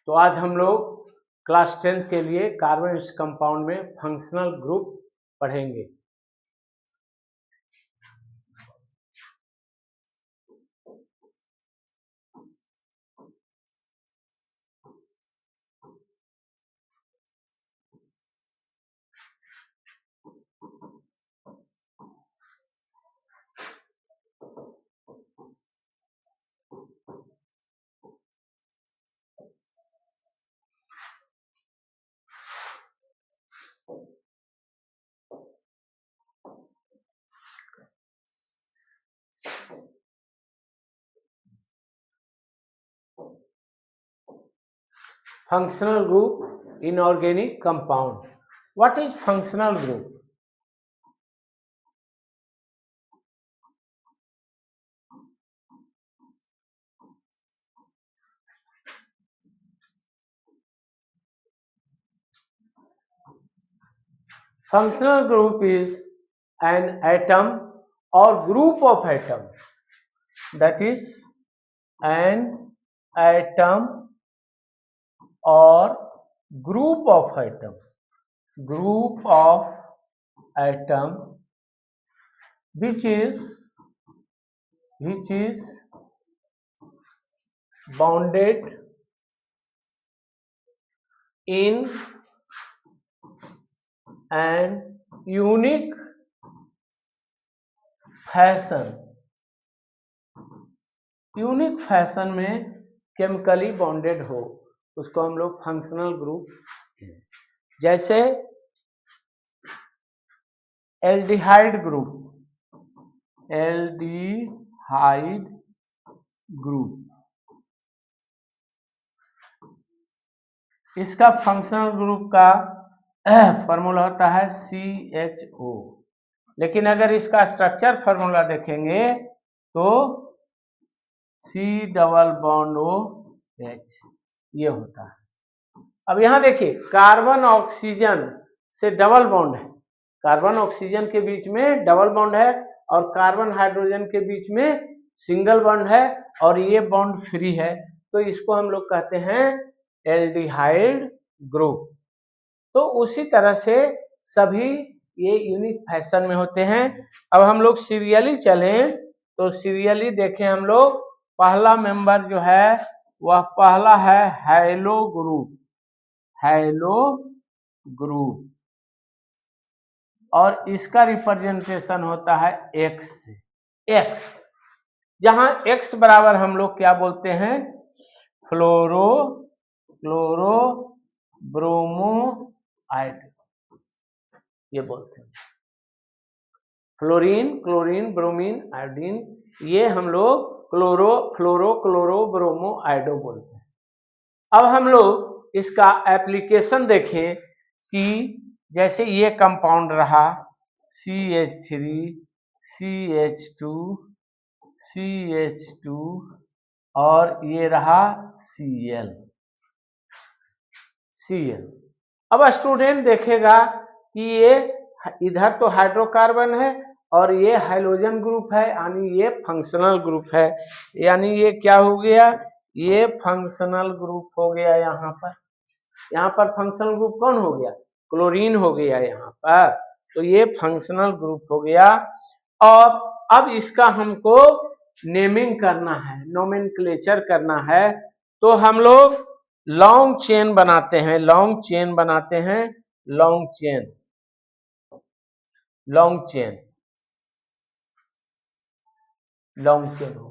तो आज हम लोग क्लास 10th के लिए कार्बन कंपाउंड में फंक्शनल ग्रुप पढ़ेंगे। Functional group in organic compound. What is functional group? Functional group is an atom or group of atoms. That is an atom or group of atom which is bounded in an unique fashion में chemically bonded हो, उसको हम लोग functional group. जैसे aldehyde group, इसका functional group का formula होता है CHO, लेकिन अगर इसका स्ट्रक्चर फॉर्मूला देखेंगे तो C+OH ये होता है। अब यहाँ देखिए, कार्बन ऑक्सीजन से डबल बॉन्ड है, कार्बन ऑक्सीजन के बीच में डबल बॉन्ड है और कार्बन हाइड्रोजन के बीच में सिंगल बॉन्ड है और ये बॉन्ड फ्री है, तो इसको हम लोग कहते हैं एल्डिहाइड ग्रुप। तो उसी तरह से सभी ये यूनिक फैशन में होते हैं। अब हम लोग सीरियली चलें तो सीरियली देखें हम लोग, पहला मेंबर जो है वह पहला है हैलो ग्रुप और इसका रिप्रेजेंटेशन होता है X, जहां X बराबर हम लोग क्या बोलते हैं, फ्लोरो ब्रोमो आइड ये बोलते हैं। फ्लोरीन, क्लोरीन, ब्रोमीन, आयोडीन, ये हम लोग फ्लोरो ब्रोमो आइडो बोलते हैं। अब हम लोग इसका एप्लीकेशन देखें कि जैसे ये कंपाउंड रहा CH3 CH2 और ये रहा Cl। अब स्टूडेंट देखेगा कि ये इधर तो हाइड्रोकार्बन है और ये हाइड्रोजन ग्रुप है, यानी ये फंक्शनल ग्रुप है। यानी ये क्या हो गया, ये फंक्शनल ग्रुप हो गया। यहाँ पर फंक्शनल ग्रुप कौन हो गया, क्लोरीन हो गया यहाँ पर, तो ये फंक्शनल ग्रुप हो गया। और अब इसका हमको नेमिंग करना है, नोमेनक्लेचर करना है, तो हम लोग लॉन्ग चेन बनाते हैं, लॉन्ग चेन हो।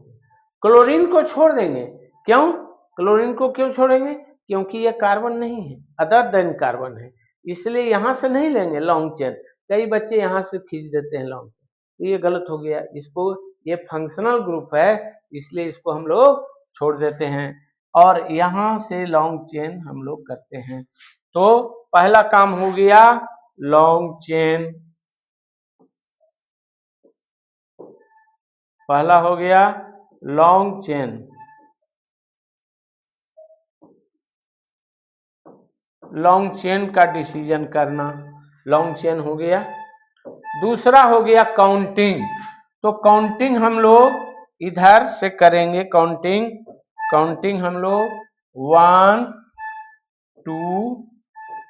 क्लोरीन को छोड़ देंगे, क्लोरीन को क्यों छोड़ेंगे, क्योंकि ये कार्बन नहीं है, अदर देन कार्बन है, इसलिए यहां से नहीं लेंगे लॉन्ग चेन। कई बच्चे यहां से खींच देते हैं लॉन्ग चेन, तो ये गलत हो गया। इसको, ये फंक्शनल ग्रुप है इसलिए इसको हम लोग छोड़ देते हैं और यहां से लॉन्ग चेन हम लोग करते हैं। तो पहला काम हो गया लॉन्ग चेन, पहला हो गया लॉन्ग चेन का डिसीजन करना, लॉन्ग चेन हो गया। दूसरा हो गया काउंटिंग, तो काउंटिंग हम लोग इधर से करेंगे, काउंटिंग काउंटिंग हम लोग 1 2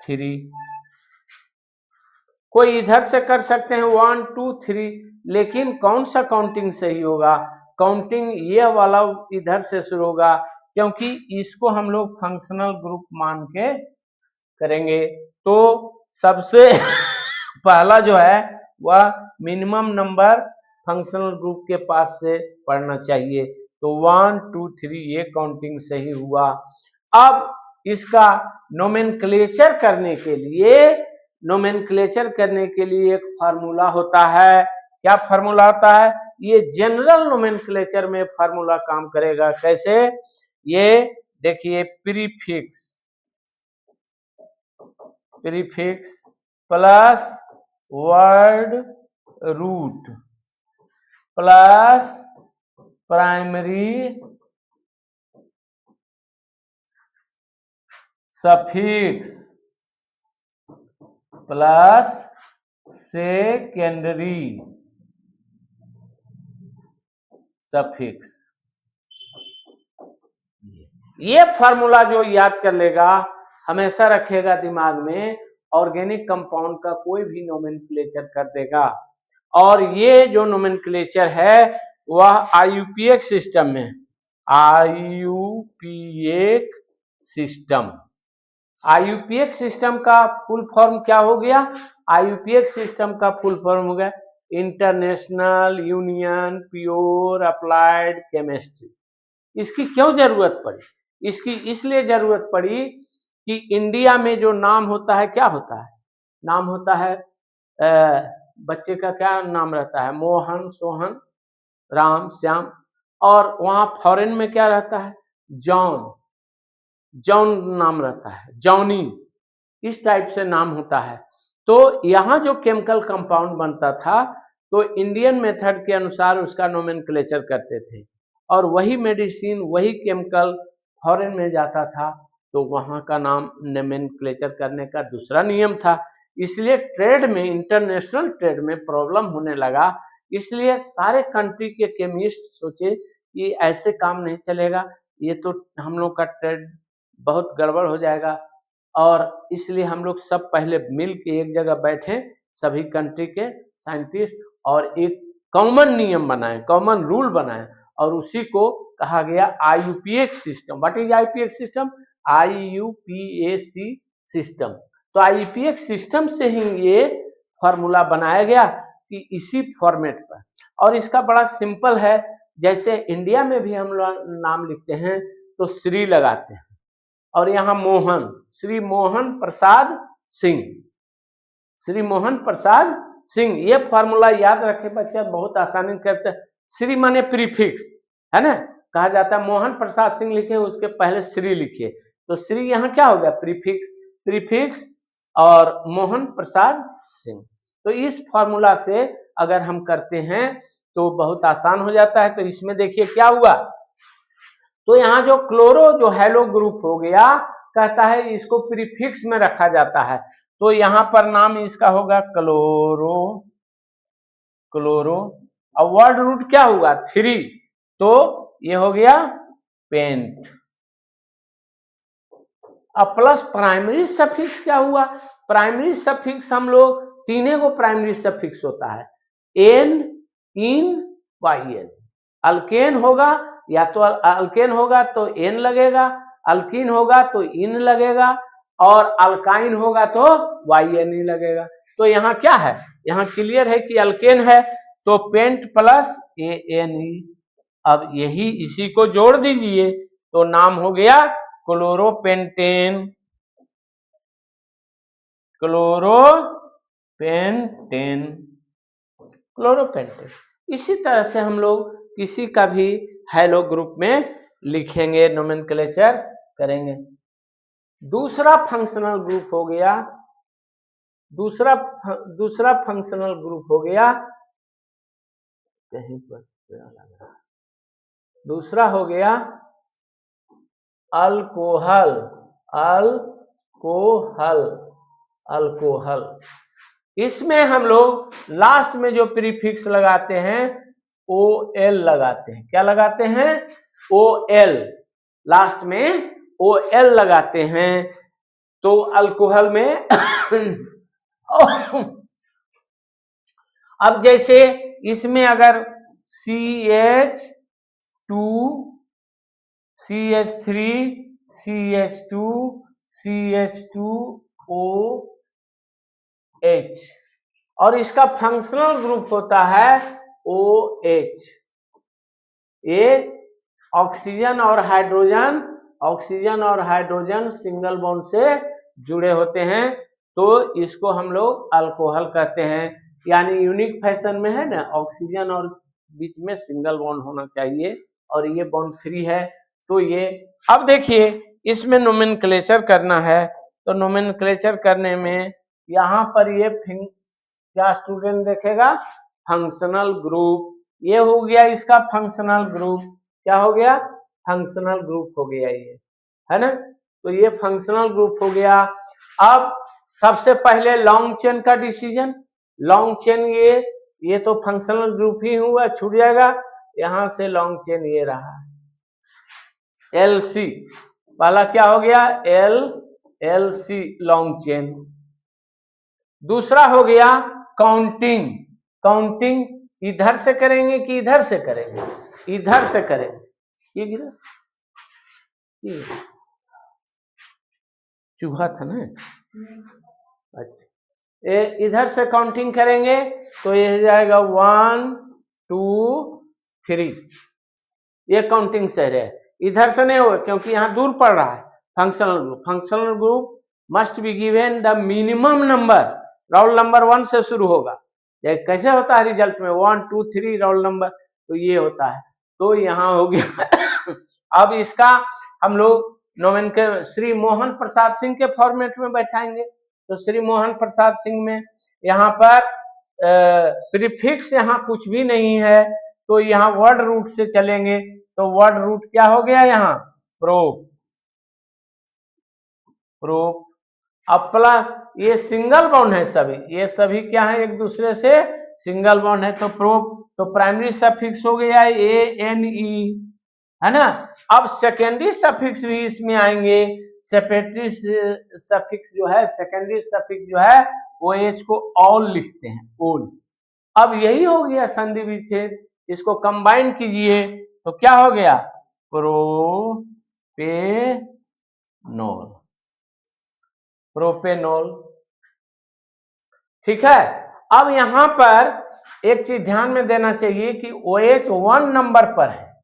3, कोई इधर से कर सकते हैं 1 2 3, लेकिन कौन सा काउंटिंग सही होगा? काउंटिंग ये वाला इधर से शुरू होगा, क्योंकि इसको हम लोग फंक्शनल ग्रुप मान के करेंगे। तो सबसे पहला जो है वह मिनिमम नंबर फंक्शनल ग्रुप के पास से पढ़ना चाहिए। तो 1 2 3 ये काउंटिंग सही हुआ। अब इसका नोमेनक्लेचर करने के लिए एक फार्मूला होता है। क्या फार्मूला होता है? ये जनरल नोमेनक्लेचर में फार्मूला काम करेगा। कैसे? ये देखिए, prefix plus word root plus primary suffix plus secondary suffix. ये फार्मूला जो याद कर लेगा, हमेशा रखेगा दिमाग में, ऑर्गेनिक कंपाउंड का कोई भी नोमेनक्लेचर कर देगा। और ये जो नोमेनक्लेचर है वह IUPAC सिस्टम में, IUPAC सिस्टम का फुल फॉर्म क्या हो गया? IUPAC सिस्टम का फुल फॉर्म हो गया international union pure applied chemistry. इसकी क्यों जरूरत पड़ी? इसकी इसलिए जरूरत पड़ी कि इंडिया में जो नाम होता है, क्या होता है? नाम होता है, बच्चे का क्या नाम रहता है? मोहन, सोहन, राम, श्याम। और वहां फॉरेन में क्या रहता है? जॉन नाम रहता है, जॉनी, इस टाइप से नाम होता है। तो यहाँ जो केमिकल कंपाउंड बनता था, तो इंडियन मेथड के अनुसार उसका नोमेनक्लेचर करते थे, और वही मेडिसिन, वही केमिकल फॉरेन में जाता था, तो वहाँ का नाम नोमेनक्लेचर करने का दूसरा नियम था। इसलिए ट्रेड में, इंटरनेशनल ट्रेड में प्रॉब्लम होने लगा। इसलिए सारे कंट्री के केमिस्ट सोचे कि ऐसे काम नहीं चलेगा, ये तो हम लोग का ट्रेड बहुत गड़बड़ हो जाएगा। और इसलिए हम लोग सब पहले मिल के एक जगह बैठे, सभी कंट्री के साइंटिस्ट, और एक कॉमन नियम बनाए, कॉमन रूल बनाए, और उसी को कहा गया IUPAC system. What is IUPAC system? IUPAC system. तो IUPAC सिस्टम से ही ये फॉर्मूला बनाया गया कि इसी फॉर्मेट पर। और इसका बड़ा सिंपल है, जैसे इंडिया में भी हम लोग नाम लिखते हैं तो श्री लगाते हैं, और यहाँ मोहन, श्री मोहन प्रसाद सिंह, श्री मोहन प्रसाद सिंह। ये फॉर्मूला याद रखे बच्चे, बहुत आसानी करते हैं। श्री माने प्रीफिक्स है ना, कहा जाता है मोहन प्रसाद सिंह लिखे, उसके पहले श्री लिखिए, तो श्री यहाँ क्या हो गया? प्रीफिक्स और मोहन प्रसाद सिंह। तो इस फॉर्मूला से अगर हम करते हैं तो बहुत आसान हो जाता है। तो इसमें देखिए क्या हुआ, तो यहाँ जो क्लोरो जो हेलो ग्रुप हो गया, कहता है इसको प्रीफिक्स में रखा जाता है, तो यहाँ पर नाम इसका होगा क्लोरो। अब वर्ड रूट क्या हुआ? 3, तो ये हो गया पेंट। अब प्लस प्राइमरी सफिक्स क्या हुआ? प्राइमरी सफिक्स हम लोग तीनों को प्राइमरी सफिक्स होता है, एन, इन, वाई। अल्केन होगा या तो अल्केन होगा तो एन लगेगा, अल्कीन होगा तो इन लगेगा, और अल्काइन होगा तो YN लगेगा। तो यहाँ क्या है? यहाँ क्लियर है कि अल्केन है, तो पेंट प्लस ANE। अब यही इसी को जोड़ दीजिए तो नाम हो गया क्लोरोपेंटेन। इसी तरह से हम लोग किसी का भी हेलो ग्रुप में लिखेंगे, नोमेनक्लेचर करेंगे। दूसरा फंक्शनल ग्रुप हो गया, दूसरा फंक्शनल ग्रुप हो गया, कहीं पर दूसरा हो गया अल्कोहल। इसमें हम लोग लास्ट में जो प्रीफिक्स लगाते हैं OL लगाते हैं। क्या लगाते हैं? OL। लास्ट में OL लगाते हैं तो अल्कोहल में अब जैसे इसमें अगर CH2 CH3 CH2 CH2OH और इसका फंक्शनल ग्रुप होता है OH। ये ऑक्सीजन और हाइड्रोजन सिंगल बॉन्ड से जुड़े होते हैं तो इसको हम लोग अल्कोहल कहते हैं। यानी यूनिक फैशन में है ना, ऑक्सीजन और बीच में सिंगल बॉन्ड होना चाहिए और ये बॉन्ड फ्री है तो ये। अब देखिए इसमें नोमेनक्लेचर करना है तो नोमेनक्लेचर करने में यहाँ पर ये क्या स्टूडेंट देखेगा, फंक्शनल ग्रुप। ये हो गया इसका फंक्शनल ग्रुप। क्या हो गया, फंक्शनल ग्रुप हो गया ये, है ना। तो ये फंक्शनल ग्रुप हो गया। अब सबसे पहले लॉन्ग चेन का डिसीजन। लॉन्ग चेन ये तो फंक्शनल ग्रुप ही हुआ, छूट जाएगा। यहां से लॉन्ग चेन ये रहा LC, पहला क्या हो गया LC लॉन्ग चेन। दूसरा हो गया काउंटिंग। काउंटिंग इधर से करेंगे कि इधर से करेंगे, इधर से करेंगे। ये गिरा, ये चूहा था ना। अच्छा, ये इधर से काउंटिंग करेंगे तो ये हो जाएगा 1 2 3। ये काउंटिंग सही है, इधर से नहीं होगा क्योंकि यहाँ दूर पड़ रहा है। Functional group, functional group must be given the minimum number. Roll number 1 से शुरू होगा। ये कैसे होता है रिजल्ट में 1 2 3 रोल नंबर, तो ये होता है। तो यहाँ हो गया अब इसका हम लोग नोमेनक्लेचर श्री मोहन प्रसाद सिंह के फॉर्मेट में बैठाएंगे। तो श्री मोहन प्रसाद सिंह में यहाँ पर प्रीफिक्स यहाँ कुछ भी नहीं है तो यहाँ वर्ड रूट से चलेंगे। तो वर्ड रूट क्या हो गया यहाँ प्रोप। अब प्लस ये सिंगल बॉन्ड है सभी, ये सभी क्या है एक दूसरे से सिंगल बॉन्ड है तो प्रोप। तो प्राइमरी सफिक्स हो गया ANE, है ना। अब सेकेंडरी सफिक्स भी इसमें आएंगे। सेपेटरी सफिक्स जो है, सेकेंडरी सफिक्स जो है OH को ऑल लिखते हैं, ऑल। अब यही हो गया संधि विच्छेद। इसको कंबाइन कीजिए तो क्या हो गया प्रोपेनॉल। ठीक है। अब यहां पर एक चीज ध्यान में देना चाहिए कि OH 1 नंबर पर है,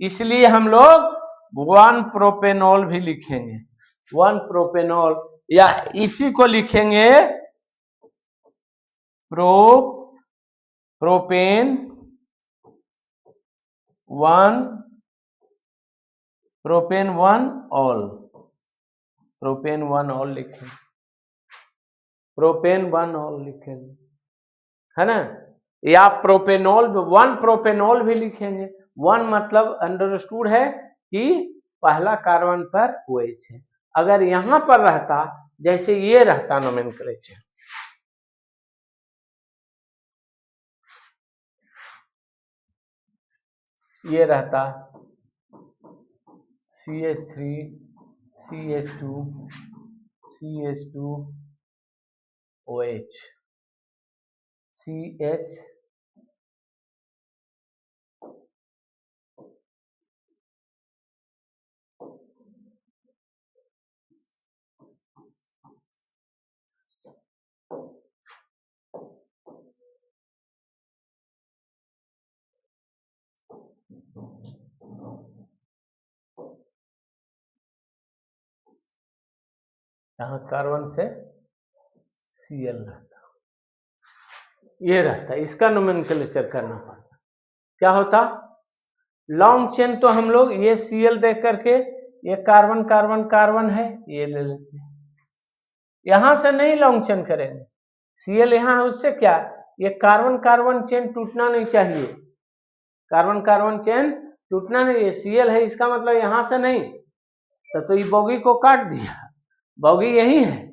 इसलिए हम लोग 1 प्रोपेनॉल भी लिखेंगे। 1 प्रोपेनॉल, या इसी को लिखेंगे प्रोपेन 1 ऑल। प्रोपेन 1 ऑल लिखेंगे, प्रोपेन 1 ऑल लिखेंगे, है ना। या प्रोपेनॉल 1 प्रोपेनॉल भी लिखेंगे। 1 मतलब अंडरस्टूड है कि पहला कार्बन पर OH है। अगर यहां पर रहता, जैसे ये रहता नोमेनक्लेचर, ये रहता CH3 CH2 OH CH यहाँ कार्बन से Cl रहता, ये रहता, इसका नोमेनक्लेचर करना पड़ता। क्या होता लॉन्ग चेन, तो हम लोग ये Cl देख करके ये कार्बन कार्बन कार्बन है ये ले लेते हैं। यहां से नहीं लॉन्ग चेन करेंगे, Cl यहाँ है, उससे क्या ये कार्बन कार्बन चेन टूटना नहीं चाहिए। कार्बन कार्बन चेन टूटना नहीं, ये Cl है, इसका मतलब यहां से नहीं। तो ये बोगी को काट दिया, बोगी यही है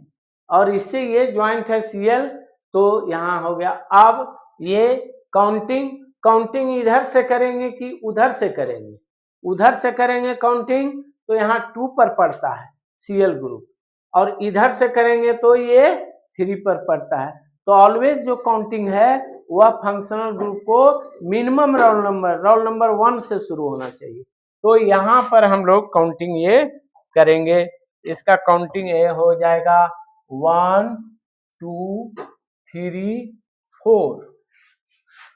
और इससे ये ज्वाइंट है Cl, तो यहाँ हो गया। अब ये काउंटिंग इधर से करेंगे कि उधर से करेंगे, उधर से करेंगे काउंटिंग तो यहाँ 2 पर पड़ता है Cl ग्रुप, और इधर से करेंगे तो ये 3 पर पड़ता है। तो ऑलवेज जो काउंटिंग है वह फंक्शनल ग्रुप को मिनिमम रोल नंबर 1 से शुरू होना चाहिए। तो यहाँ पर हम लोग काउंटिंग ये करेंगे, इसका काउंटिंग ये हो जाएगा 1 2 3 4।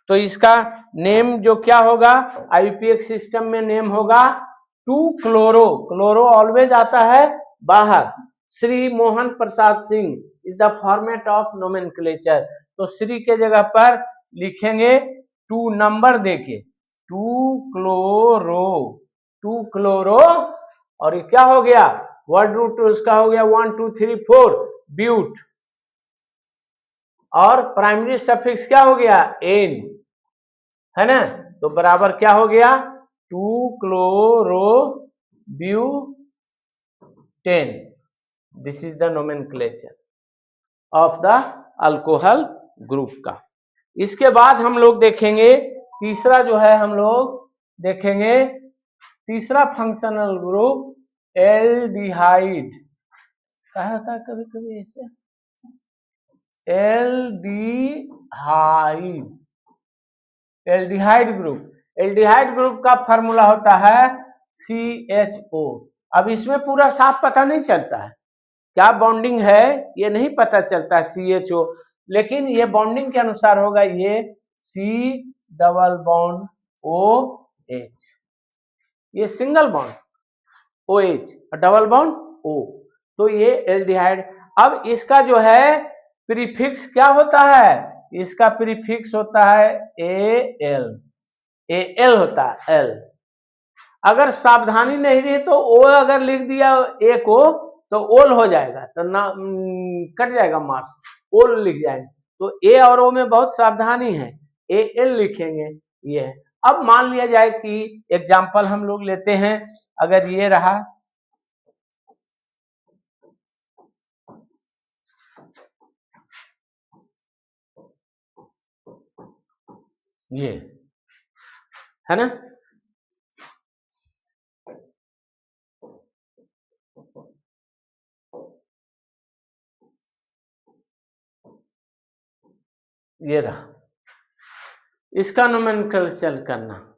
तो इसका नेम जो क्या होगा, आईयूपीएक्स सिस्टम में नेम होगा 2 क्लोरो। क्लोरो ऑलवेज आता है बाहर। Shri Mohan Prasad Singh is the format of nomenclature. तो श्री के जगह पर लिखेंगे 2 नंबर देके 2 क्लोरो, और ये क्या हो गया, वर्ड रूट उसका हो गया 1 2 3 4 ब्यूट, और प्राइमरी सफिक्स क्या हो गया एन, है ना। तो बराबर क्या हो गया 2 chloro butane. This is the nomenclature of the alcohol group का। इसके बाद हम लोग देखेंगे तीसरा जो है, हम लोग देखेंगे तीसरा फंक्शनल ग्रुप एल्डिहाइड। कहा होता है कभी कभी ऐसे, एल्डिहाइड ग्रुप। एल्डिहाइड ग्रुप का फॉर्मूला होता है CHO। अब इसमें पूरा साफ पता नहीं चलता है क्या बॉन्डिंग है, ये नहीं पता चलता है CHO, लेकिन ये बॉन्डिंग के अनुसार होगा ये C डबल बॉन्ड OH, ये सिंगल बॉन्ड OH और डबल बॉन्ड O। तो ये एल्डिहाइड। अब इसका जो है प्रीफिक्स क्या होता है, इसका प्रीफिक्स होता है AL होता है L। अगर सावधानी नहीं रही तो O अगर लिख दिया A को तो ओल हो जाएगा, तो ना कट जाएगा मार्क्स, ओल लिख जाएंगे। तो A और O में बहुत सावधानी है, AL लिखेंगे ये है। अब मान लिया जाए कि एग्जाम्पल हम लोग लेते हैं, अगर ये रहा ये, है ना, ये रहा, इसका नोमेनक्लेचर करना।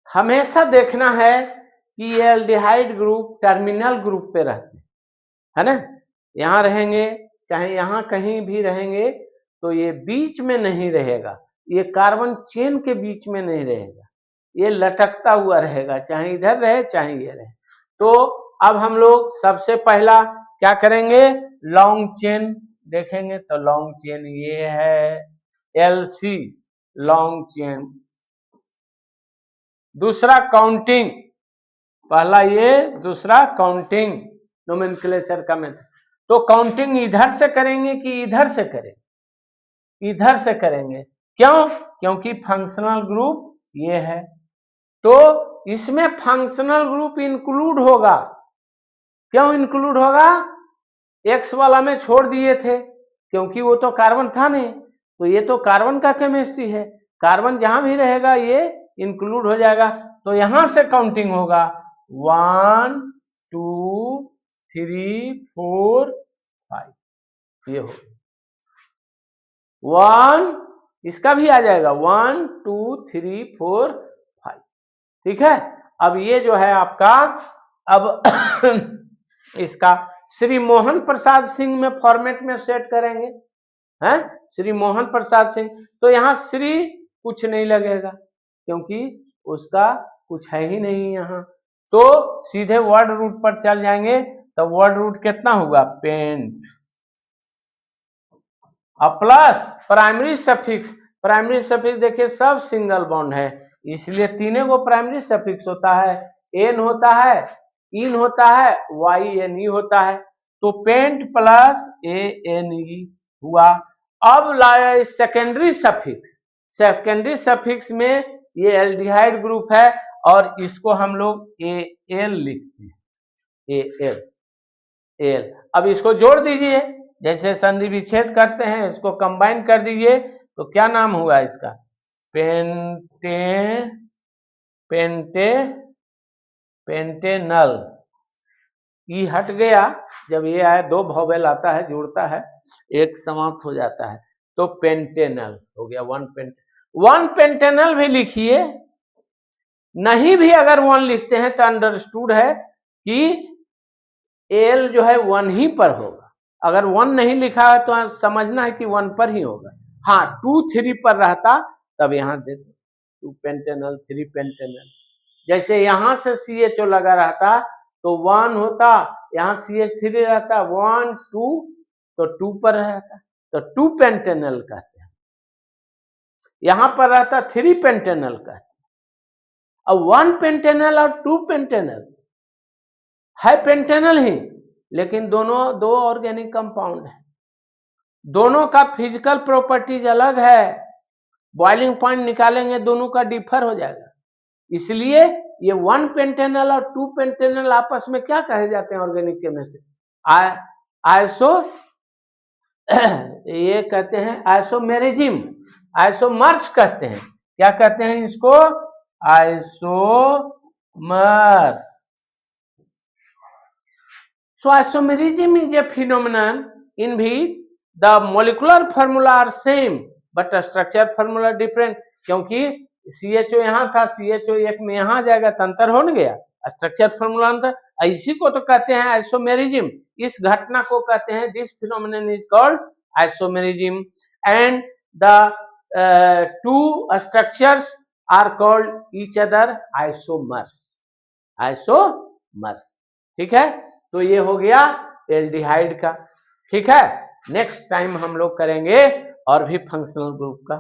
हमेशा देखना है कि ये एल्डिहाइड ग्रुप टर्मिनल ग्रुप पे रहते हैं, है ना, यहाँ रहेंगे चाहे यहाँ कहीं भी रहेंगे तो ये बीच में नहीं रहेगा, ये कार्बन चेन के बीच में नहीं रहेगा, ये लटकता हुआ रहेगा, चाहे इधर रहे चाहे ये रहे। तो अब हम लोग सबसे पहला क्या करेंगे, लॉन्ग चेन देखेंगे। तो लॉन्ग चेन ये है LC लॉन्ग चेन। दूसरा काउंटिंग, पहला ये, दूसरा काउंटिंग नोमेनक्लेचर का मेथड। तो काउंटिंग इधर से करेंगे कि इधर से करें, इधर से करेंगे। क्यों, क्योंकि फंक्शनल ग्रुप ये है, तो इसमें फंक्शनल ग्रुप इंक्लूड होगा। क्यों इंक्लूड होगा, X वाला में छोड़ दिए थे क्योंकि वो तो कार्बन था नहीं, तो ये तो कार्बन का केमिस्ट्री है, कार्बन जहां भी रहेगा ये इंक्लूड हो जाएगा। तो यहां से काउंटिंग होगा 1 2 3 4 5, ये हो 1, इसका भी आ जाएगा 1 2 3 4 5, ठीक है। अब ये जो है आपका, अब इसका श्री मोहन प्रसाद सिंह में फॉर्मेट में सेट करेंगे, हैं, श्री मोहन प्रसाद सिंह। तो यहाँ श्री कुछ नहीं लगेगा क्योंकि उसका कुछ है ही नहीं यहाँ, तो सीधे वर्ड रूट पर चल जाएंगे। तो वर्ड रूट कितना होगा, पेंट, अब plus primary suffix. Primary suffix देखिए सब सिंगल बॉन्ड है, इसलिए तीनों को प्राइमरी सफिक्स होता है, एन होता है, इन होता है, YNE होता है। तो पेंट प्लस ANE हुआ। अब लाया सेकेंडरी सफिक्स। सेकेंडरी सफिक्स में ये एल्डिहाइड ग्रुप है और इसको हम लोग AL लिखते हैं, AL। अब इसको जोड़ दीजिए, जैसे संधि विच्छेद करते हैं, इसको कंबाइन कर दीजिए, तो क्या नाम हुआ इसका, पेंटे पेंटेनल, ई हट गया, जब ये आया 2 वॉवेल आता है, जुड़ता है, एक समाप्त हो जाता है, तो पेंटेनल हो गया। 1 पेंटेनल भी लिखिए, नहीं भी अगर 1 लिखते हैं तो अंडरस्टूड है कि एल जो है 1 ही पर होगा। अगर 1 नहीं लिखा है तो समझना है कि 1 पर ही होगा। हाँ 2 3 पर रहता तब यहाँ देते 2 पेंटेनल 3 पेंटेनल। जैसे यहां से CHO लगा रहता तो 1 होता, यहाँ CH3 रहता 1 2 तो 2 पर रहता, तो 2 पेंटेनल कहते हैं। यहां पर रहता 3 पेंटेनल कहते हैं। अब 1 पेंटेनल और 2 पेंटेनल है पेंटेनल ही, लेकिन दोनों 2 ऑर्गेनिक कंपाउंड है, दोनों का फिजिकल प्रॉपर्टीज अलग है, बॉइलिंग पॉइंट निकालेंगे दोनों का डिफर हो जाएगा। इसलिए ये 1 पेंटेनल और 2 पेंटेनल आपस में क्या कहे जाते हैं ऑर्गेनिक केमिस्ट्री? आइसो ये कहते हैं आइसोमेरिज्म, आइसोमर्स कहते हैं। क्या कहते हैं इसको? Isomers. So isomerism is a phenomenon in which the molecular formula are same but structure formula different। क्योंकि CHO यहाँ था, CHO एक में यहाँ जाएगा तो अंतर हो गया, स्ट्रक्चर फॉर्मूला अंतर। इसी को तो कहते हैं आइसोमेरिज्म। इस घटना को कहते हैं, this phenomenon is called isomerism and the 2 structures are called each other isomers, isomers. ठीक है, तो ये हो गया एल्डिहाइड का। ठीक है, नेक्स्ट टाइम हम लोग करेंगे और भी फंक्शनल ग्रुप का।